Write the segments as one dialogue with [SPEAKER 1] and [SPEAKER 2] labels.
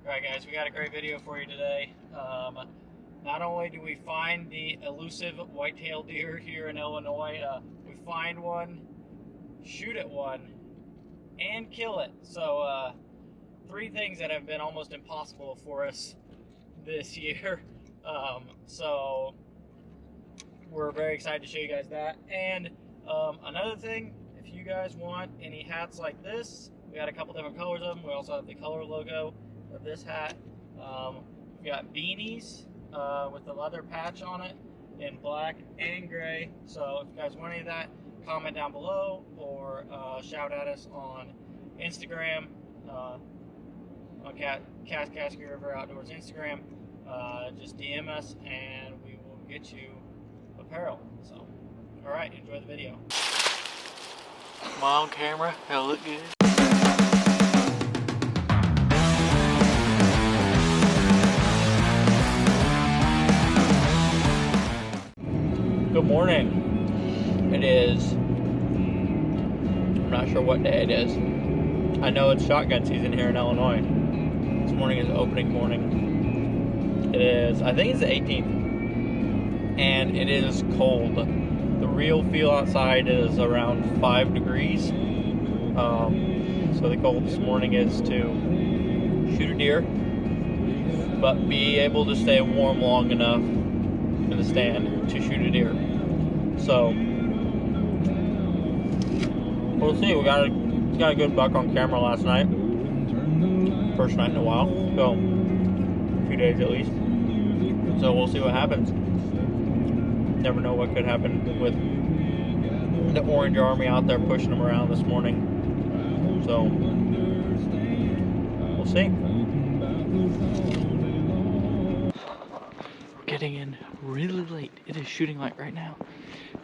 [SPEAKER 1] Alright guys, we got a great video for you today. Not only do we find the elusive white-tailed deer here in Illinois, we find one, shoot at one, and kill it. So, three things that have been almost impossible for us this year. So, we're very excited to show you guys that. And another thing, if you guys want any hats like this, we got a couple different colors of them. We also have the color logo of this hat. We've got beanies with the leather patch on it in black and gray. So if you guys want any of that, comment down below or shout at us on Instagram, on Cascade River Outdoors Instagram. Just DM us and we will get you apparel. So, alright, enjoy the video. Come on, camera, that'll look good. Good morning. It is, I'm not sure what day it is. I know it's shotgun season here in Illinois. This morning is opening morning. It is, I think it's the 18th. And it is cold. The real feel outside is around 5 degrees. So the goal this morning is to shoot a deer, but be able to stay warm long enough in the stand to shoot a deer. So we'll see. We got a good buck on camera last night. First night in a while. So a few days at least. So we'll see what happens. Never know what could happen with the Orange Army out there pushing them around this morning. So we'll see. We're getting in really late. It is shooting light right now.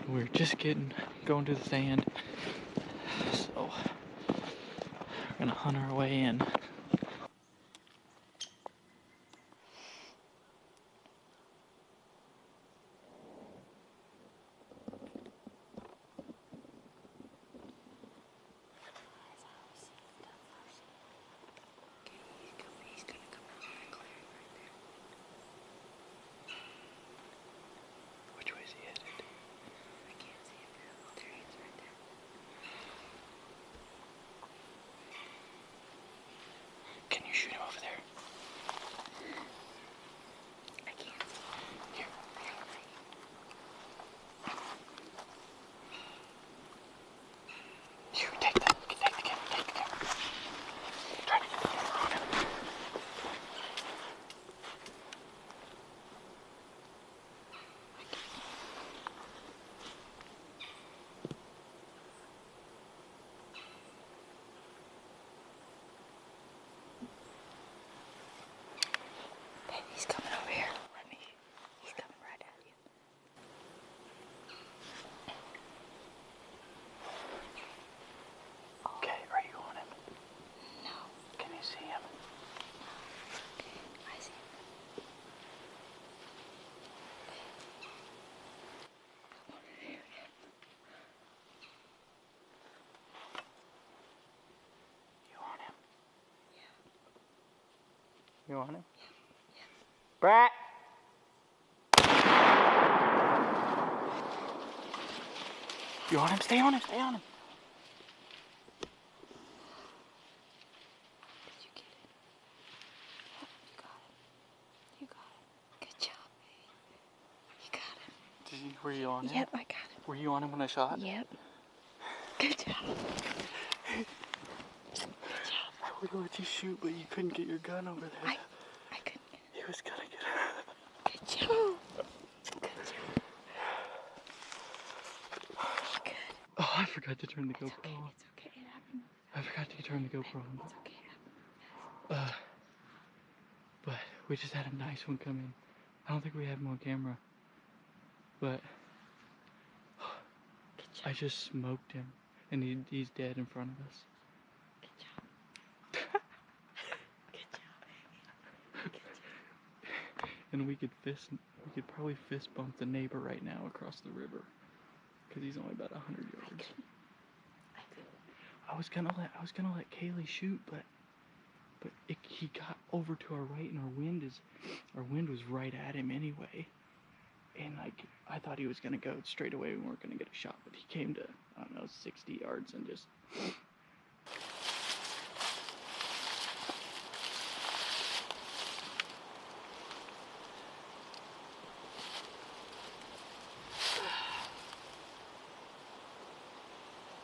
[SPEAKER 1] We're just going to the stand. So we're gonna hunt our way in. Shoot him over there. I can't. Here. Here, take the camera. Try to get the camera on him. He's coming over here. He's coming right at you. Okay, are you on him? No. Can you see him? I see him. You on him? Yeah. You on him? Brat! You on him? Stay on him, stay on him. Did you get it? You got it. Good job, baby. You got him. Were you on him? Yep, I got him. Were you on him when I shot? Yep. Good job. Good job. I would have let you shoot, but you couldn't get your gun over there. I couldn't. He was gonna get it. Good job. Good job. Good. Oh, I forgot to turn the GoPro on. It's okay. It happened. I forgot to turn the GoPro on. It's okay. It happened. But we just had a nice one come in. I don't think we have him on camera. But I just smoked him. And he's dead in front of us. Good job. Good job. Good job. And we could probably fist bump the neighbor right now across the river, because he's only about 100 yards. I was gonna let Kaylee shoot, but he got
[SPEAKER 2] over to our right, and our wind was right at him anyway. And like, I thought he was gonna go straight away. We weren't gonna get a shot, but he came to, I don't know, 60 yards and just.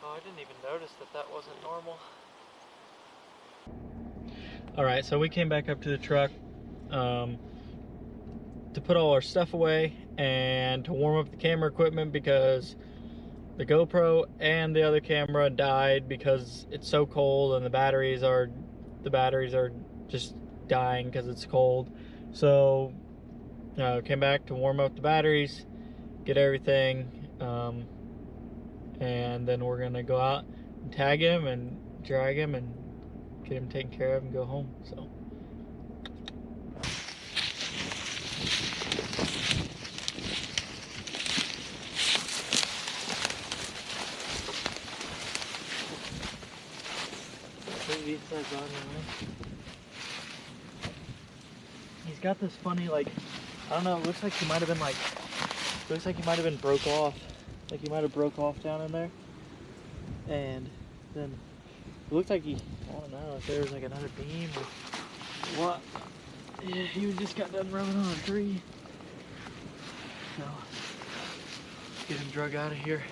[SPEAKER 1] Oh, I didn't even notice that wasn't normal. All right, so we came back up to the truck to put all our stuff away and to warm up the camera equipment because the GoPro and the other camera died because it's so cold and the batteries are just dying because it's cold. So came back to warm up the batteries, get everything, and then we're gonna go out and tag him and drag him and get him taken care of and go home. So he's got this funny, like, I don't know, it looks like he might have been broke off. Like he might have broke off down in there. And then it looked like I don't know if there was like another beam or what. Yeah, he just got done rubbing on a tree. So, let's get him drug out of here.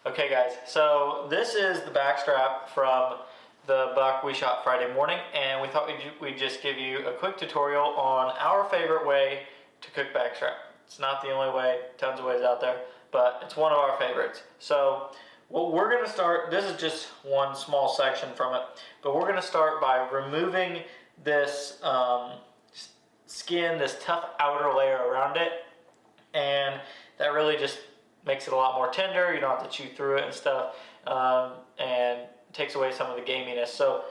[SPEAKER 1] Okay guys, so this is the backstrap from the buck we shot Friday morning, and we thought we'd just give you a quick tutorial on our favorite way to cook backstrap. It's not the only way, tons of ways out there, but it's one of our favorites. So what we're going to start, this is just one small section from it, but we're going to start by removing this skin, this tough outer layer around it, and that really just makes it a lot more tender. You don't have to chew through it and stuff, and takes away some of the gaminess. So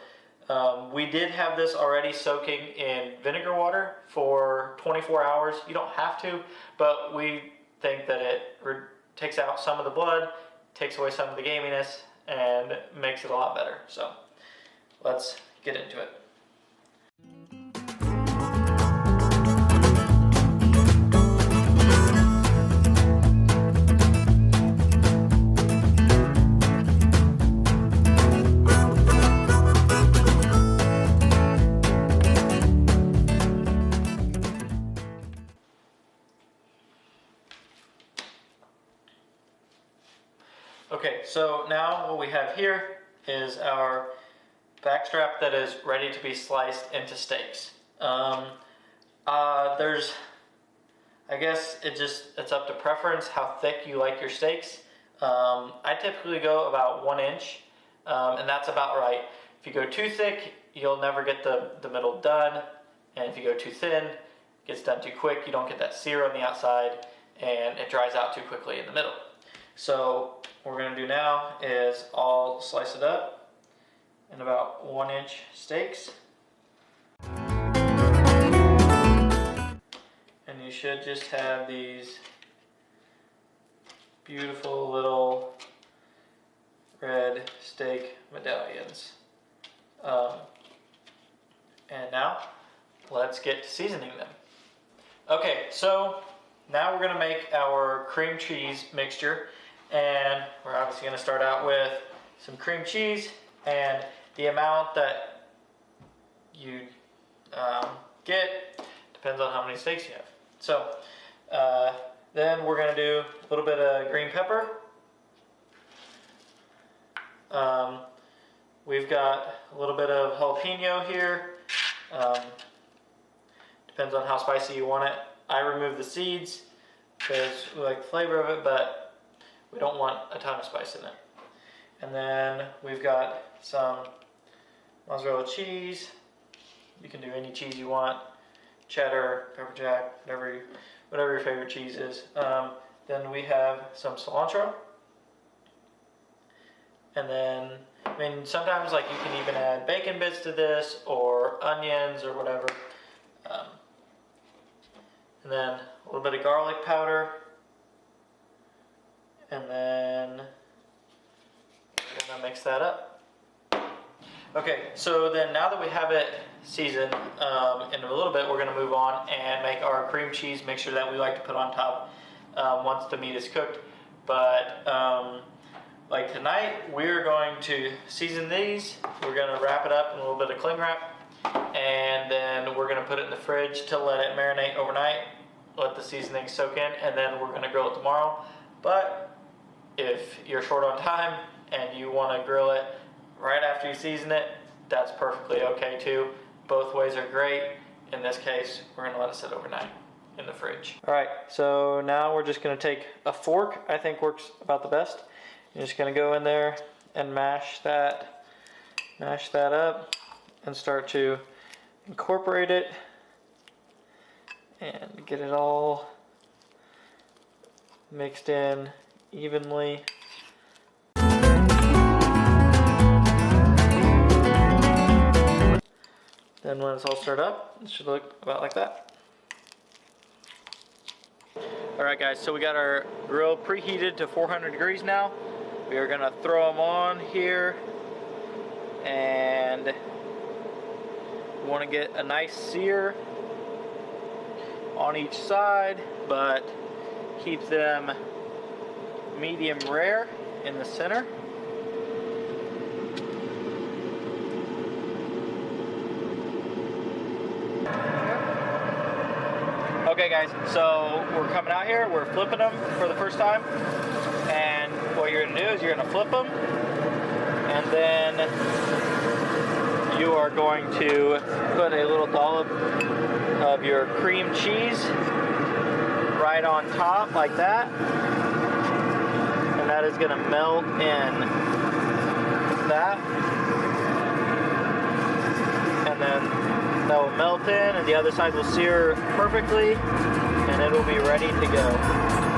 [SPEAKER 1] we did have this already soaking in vinegar water for 24 hours. You don't have to, but we think that it takes out some of the blood, takes away some of the gaminess, and makes it a lot better. So let's get into it. Okay, so now what we have here is our backstrap that is ready to be sliced into steaks. I guess it's up to preference how thick you like your steaks. I typically go about 1 inch, and that's about right. If you go too thick, you'll never get the middle done, and if you go too thin, it gets done too quick. You don't get that sear on the outside, and it dries out too quickly in the middle. So what we're going to do now is I'll slice it up in about 1 inch steaks. And you should just have these beautiful little red steak medallions. And now let's get to seasoning them. Okay, so now we're going to make our cream cheese mixture. And we're obviously going to start out with some cream cheese, and the amount that you get depends on how many steaks you have. So then we're going to do a little bit of green pepper. We've got a little bit of jalapeno here. Depends on how spicy you want it. I remove the seeds because we like the flavor of it, but we don't want a ton of spice in it. And then we've got some mozzarella cheese. You can do any cheese you want. Cheddar, pepper jack, whatever your favorite cheese is. Then we have some cilantro. And then, I mean, sometimes like you can even add bacon bits to this or onions or whatever. And then a little bit of garlic powder. And then we're gonna mix that up. Okay, so then now that we have it seasoned, in a little bit we're gonna move on and make our cream cheese mixture that we like to put on top once the meat is cooked. But like tonight, we're going to season these. We're gonna wrap it up in a little bit of cling wrap, and then we're gonna put it in the fridge to let it marinate overnight, let the seasoning soak in, and then we're gonna grill it tomorrow. But if you're short on time and you wanna grill it right after you season it, that's perfectly okay too. Both ways are great. In this case, we're gonna let it sit overnight in the fridge. All right, so now we're just gonna take a fork, I think works about the best. You're just gonna go in there and mash that up and start to incorporate it and get it all mixed in evenly. Then when it's all stirred up, it should look about like that. Alright guys, so we got our grill preheated to 400 degrees now. We are going to throw them on here, and we want to get a nice sear on each side, but keep them medium rare in the center. Okay guys, so we're coming out here, we're flipping them for the first time, and what you're going to do is you're going to flip them, and then you are going to put a little dollop of your cream cheese right on top like that, and that is going to melt in that, and then that will melt in and the other side will sear perfectly, and it will be ready to go.